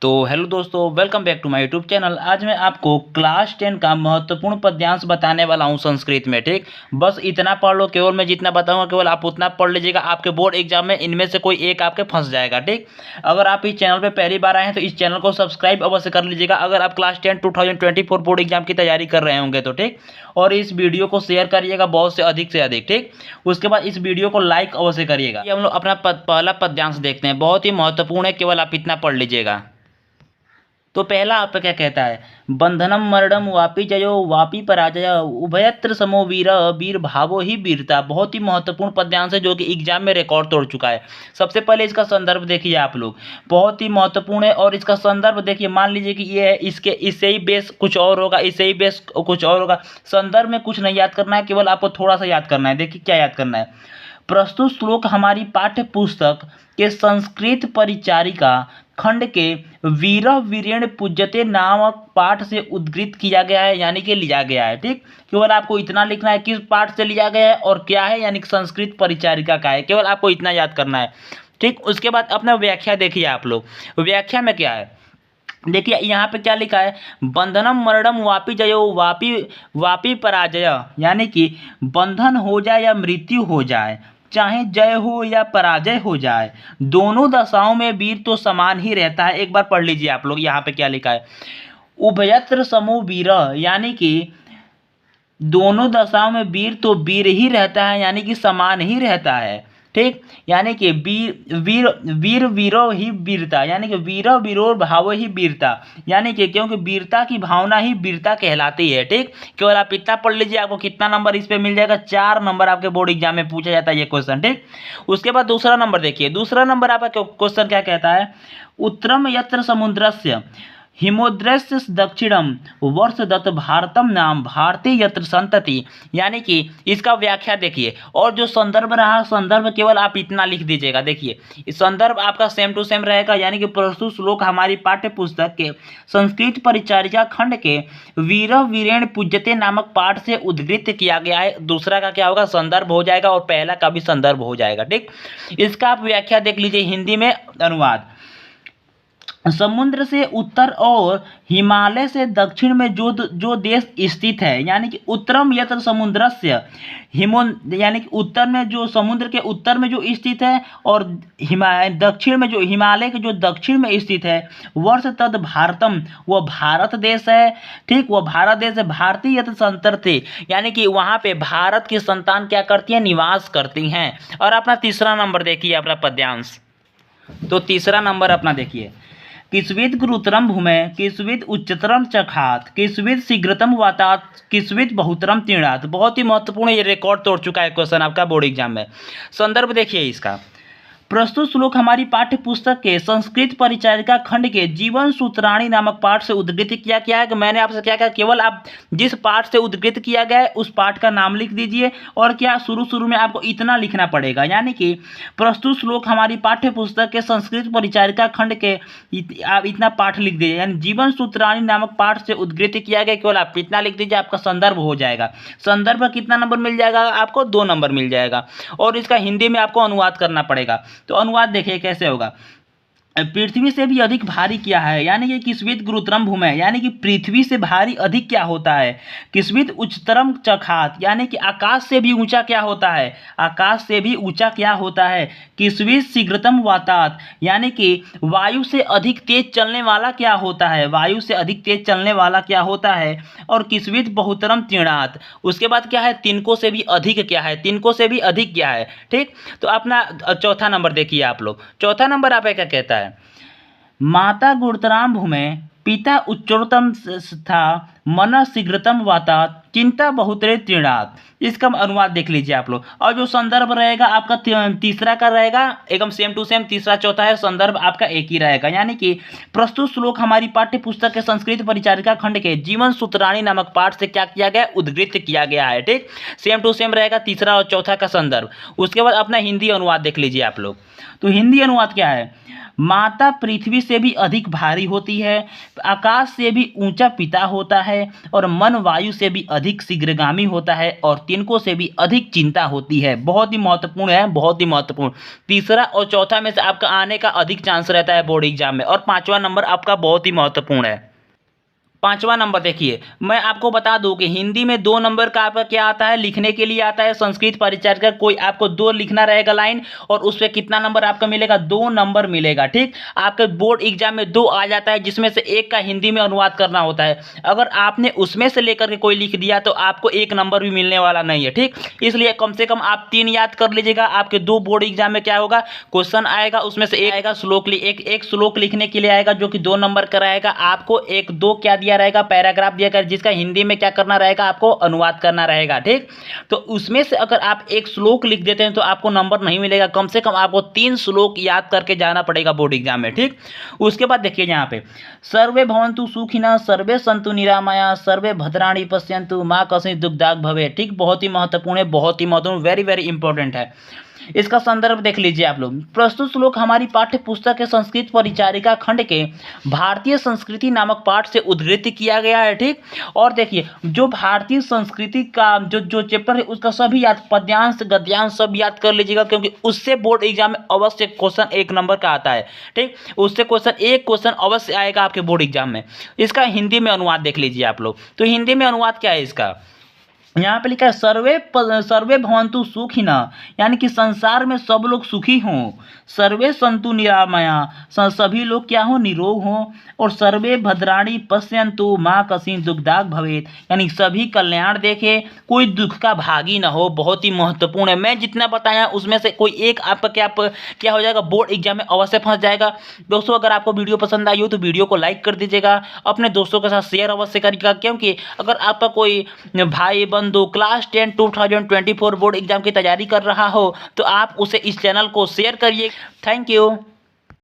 तो हेलो दोस्तों, welcome back to my YouTube channel. आज मैं आपको क्लास 10 का महत्वपूर्ण पद्यांश बताने वाला हूं संस्कृत में। ठीक, बस इतना पढ़ लो। केवल मैं जितना बताऊंगा केवल आप उतना पढ़ लीजिएगा। आपके बोर्ड एग्जाम में इनमें से कोई एक आपके फंस जाएगा। ठीक, अगर आप इस चैनल पे पहली बार आए हैं तो इस चैनल को सब्सक्राइब अवश्य कर लीजिएगा अगर आप क्लास 10 2024 बोर्ड एग्जाम की तैयारी कर रहे होंगे तो। ठीक, और इस वीडियो को शेयर करिएगा बहुत से अधिक। ठीक, उसके बाद इस वीडियो को लाइक अवश्य करिएगा। ये हम लोग अपना पहला पद्यांश देखते हैं, बहुत ही महत्वपूर्ण है, केवल आप इतना पढ़ लीजिएगा। तो पहला आपका क्या कहता है, बंधनम मरणम वापि जयो वापि पराजय उभयत्र समो वीर वीर भावो ही वीरता। बहुत ही महत्वपूर्ण पद्यांश है जो कि एग्जाम में रिकॉर्ड तोड़ चुका है। सबसे पहले इसका संदर्भ देखिए आप लोग, बहुत ही महत्वपूर्ण है। और इसका संदर्भ देखिए, मान लीजिए कि ये है, इसके इससे ही बेस कुछ और होगा, इससे ही बेस कुछ और होगा। संदर्भ में कुछ नहीं याद करना है, केवल आपको थोड़ा सा याद करना है। देखिए क्या याद करना है, प्रस्तुत श्लोक हमारी पाठ्य पुस्तक के संस्कृत परिचारिका खंड के वीर वीरेण पूज्यते नामक पाठ से उद्धृत किया गया है, यानी कि लिया गया है। ठीक, केवल आपको इतना लिखना है किस पाठ से लिया गया है और क्या है, यानी कि संस्कृत परिचारिका का है। केवल आपको इतना याद करना है। ठीक, उसके बाद अपना व्याख्या देखिए आप लोग, व्याख्या में क्या है। देखिए यहाँ पे क्या लिखा है, बंधनम मरणम वापि जयो वापि वापि पराजय, यानी कि बंधन हो जाए या मृत्यु हो जाए, चाहे जय हो या पराजय हो जाए, दोनों दशाओं में वीर तो समान ही रहता है। एक बार पढ़ लीजिए आप लोग, यहाँ पे क्या लिखा है, उभयत्र समो वीर, यानी कि दोनों दशाओं में वीर तो वीर ही रहता है, यानी कि समान ही रहता है। ठीक, यानी कि वीर वीर वीर वीरो ही वीरता, यानी कि वीरो वीरो भाव ही वीरता, यानी कि क्योंकि वीरता की भावना ही वीरता कहलाती है। ठीक, केवल आप इतना पढ़ लीजिए, आपको कितना नंबर इस पे मिल जाएगा, 4 नंबर आपके बोर्ड एग्जाम में पूछा जाता है ये क्वेश्चन। ठीक, उसके बाद दूसरा नंबर देखिए, दूसरा नंबर आपका क्वेश्चन क्या कहता है, उत्तरम यत्र समुद्रस्य हिमोद्रस्य दक्षिणम वर्ष दत्त भारतम नाम भारतीय यत्र संतति, यानी कि इसका व्याख्या देखिए। और जो संदर्भ रहा, संदर्भ केवल आप इतना लिख दीजिएगा। देखिए संदर्भ आपका सेम टू सेम रहेगा, यानी कि प्रस्तुत श्लोक हमारी पाठ्य पुस्तक के संस्कृत परिचारिका खंड के वीर वीरेण पूज्यते नामक पाठ से उद्धृत किया गया है। दूसरा का क्या होगा, संदर्भ हो जाएगा, और पहला का भी संदर्भ हो जाएगा। ठीक, इसका आप व्याख्या देख लीजिए, हिंदी में अनुवाद। समुद्र से उत्तर और हिमालय से दक्षिण में जो देश स्थित है, यानी कि उत्तरम यत्र समुद्रस्य हिमो, यानी कि उत्तर में जो समुद्र के उत्तर में जो स्थित है, और दक्षिण में जो हिमालय के जो दक्षिण में स्थित है, वर्ष तद भारतम, वह भारत देश है। ठीक, वह भारत देश है। भारतीय यत्र संतति, यानी कि वहाँ पे भारत की संतान क्या करती है, निवास करती हैं। और अपना तीसरा नंबर देखिए, अपना पद्यांश। तो तीसरा नंबर अपना देखिए, किस्विद गुरुतरम भूमे किस्विद उच्चतरम चखात किस्विद शीघ्रतम वातात किस्विद बहुतरम तीर्णात। बहुत ही महत्वपूर्ण, ये रिकॉर्ड तोड़ चुका है क्वेश्चन आपका बोर्ड एग्जाम में। संदर्भ देखिए इसका, प्रस्तुत श्लोक हमारी पाठ्य पुस्तक के संस्कृत परिचारिका खंड के जीवन सूत्राणी नामक पाठ से उद्धृत किया गया है। कि मैंने आपसे क्या कहा, केवल आप जिस पाठ से उद्धृत किया गया है उस पाठ का नाम लिख दीजिए। और क्या, शुरू में आपको इतना लिखना पड़ेगा, यानी कि प्रस्तुत श्लोक हमारी पाठ्य पुस्तक के संस्कृत परिचारिका खंड के आप इतना पाठ लिख दीजिए, यानी जीवन सूत्राणी नामक पाठ से उद्धृत किया गया, केवल आप इतना लिख दीजिए, आपका संदर्भ हो जाएगा। संदर्भ का कितना नंबर मिल जाएगा आपको, 2 नंबर मिल जाएगा। और इसका हिंदी में आपको अनुवाद करना पड़ेगा। तो अनुवाद देखिए कैसे होगा, पृथ्वी से भी अधिक भारी क्या है, यानी कि किस्वित गुरुतरम भूमि, यानी कि पृथ्वी से भारी अधिक क्या होता है। किस्वित उच्चतरम चखात, यानी कि आकाश से भी ऊंचा क्या होता है, आकाश से भी ऊंचा क्या होता है। किस्वित शीघ्रतम वातात, यानी कि वायु से अधिक तेज चलने वाला क्या होता है, वायु से अधिक तेज चलने वाला क्या होता है। और किस्वित बहुतरम तीर्णात, उसके बाद क्या है, तिनको से भी अधिक क्या है, तिनको से भी अधिक क्या है। ठीक, तो अपना चौथा नंबर देखिए आप लोग, चौथा नंबर आपका क्या कहता है, माता गुरुतराम भूमे पिता उच्चतरम था मन शीघ्रतम वातात चिंता बहुतरे तीर्णात। इसका अनुवाद देख लीजिए आप लोग। और जो संदर्भ रहेगा आपका तीसरा का रहेगा एकदम सेम टू सेम, तीसरा चौथा है, संदर्भ आपका एक ही रहेगा। यानी कि प्रस्तुत श्लोक हमारी पाठ्य पुस्तक के संस्कृत परिचारिका खंड के जीवन सूत्राणी नामक पाठ से क्या किया गया, उद्धृत किया गया है। ठीक, सेम टू सेम रहेगा तीसरा और चौथा का संदर्भ। उसके बाद अपना हिंदी अनुवाद देख लीजिए आप लोग। तो हिंदी अनुवाद क्या है, माता पृथ्वी से भी अधिक भारी होती है, आकाश से भी ऊंचा पिता होता है, और मन वायु से भी अधिक शीघ्रगामी होता है, और तिनकों से भी अधिक चिंता होती है। बहुत ही महत्वपूर्ण है, बहुत ही महत्वपूर्ण। तीसरा और चौथा में से आपका आने का अधिक चांस रहता है बोर्ड एग्जाम में, और पांचवा नंबर आपका बहुत ही महत्वपूर्ण है। पांचवा नंबर देखिए, मैं आपको बता दूं कि हिंदी में 2 नंबर का आपका क्या आता है, लिखने के लिए आता है। संस्कृत परिचारिका कोई आपको 2 लिखना रहेगा लाइन, और उस पर कितना नंबर आपका मिलेगा, 2 नंबर मिलेगा। ठीक, आपके बोर्ड एग्जाम में 2 आ जाता है, जिसमें से एक का हिंदी में अनुवाद करना होता है। अगर आपने उसमें से लेकर के कोई लिख दिया तो आपको 1 नंबर भी मिलने वाला नहीं है। ठीक, इसलिए कम से कम आप 3 याद कर लीजिएगा। आपके 2 बोर्ड एग्जाम में क्या होगा, क्वेश्चन आएगा, उसमें से एक आएगा श्लोक, एक श्लोक लिखने के लिए आएगा जो कि 2 नंबर का रहेगा। आपको 1-2 क्या दिया रहेगा, पैराग्राफ दिया कर, जिसका हिंदी में क्या करना रहेगा, आपको अनुवाद करना रहेगा। ठीक, तो उसमें से अगर आप 1 श्लोक लिख देते हैं तो आपको नंबर नहीं मिलेगा, कम से कम आपको 3 श्लोक याद करके जाना पड़ेगा बोर्ड एग्जाम में। ठीक, उसके बाद देखिए यहाँ पे सर्वे भवन्तु सुखिनः सर्वे सन्तु निरामया सर्वे भद्राणि पश्यन्तु मा कश्चित् दुःखदाग् भवेत्। ठीक, बहुत ही महत्वपूर्ण है, बहुत ही महत्वपूर्ण, वेरी वेरी इंपॉर्टेंट है। इसका संदर्भ देख लीजिए आप लोग। प्रस्तुत श्लोक हमारी पाठ्य पुस्तक के संस्कृत परिचारिका खंड के भारतीय संस्कृति नामक पाठ से उद्धृत किया गया है। ठीक, और देखिए जो भारतीय संस्कृति का जो चैप्टर है उसका सभी याद, पद्यांश गद्यांश सब याद कर लीजिएगा, क्योंकि उससे बोर्ड एग्जाम में अवश्य क्वेश्चन 1 नंबर का आता है। ठीक, उससे एक क्वेश्चन अवश्य आएगा आपके बोर्ड एग्जाम में। इसका हिंदी में अनुवाद देख लीजिए आप लोग। तो हिंदी में अनुवाद क्या है इसका, यहाँ पे लिखा है सर्वे भवन्तु सुखिनः, यानी कि संसार में सब लोग सुखी हों। सर्वे सन्तु निरामया, सभी लोग क्या हो, निरोग हों। और सर्वे भद्राणि पश्यन्तु मा कश्चित् दुःखदाग् भवेत्, यानी सभी कल्याण देखे, कोई दुख का भागी ना हो। बहुत ही महत्वपूर्ण है। मैं जितना बताया उसमें से कोई एक आपका क्या हो जाएगा, बोर्ड एग्जाम में अवश्य फंस जाएगा। दोस्तों अगर आपको वीडियो पसंद आई हो तो वीडियो को लाइक कर दीजिएगा, अपने दोस्तों के साथ शेयर अवश्य करिएगा, क्योंकि अगर आपका कोई भाई बंधु क्लास 10 2024 बोर्ड एग्जाम की तैयारी कर रहा हो तो आप उसे इस चैनल को शेयर करिए। Thank you.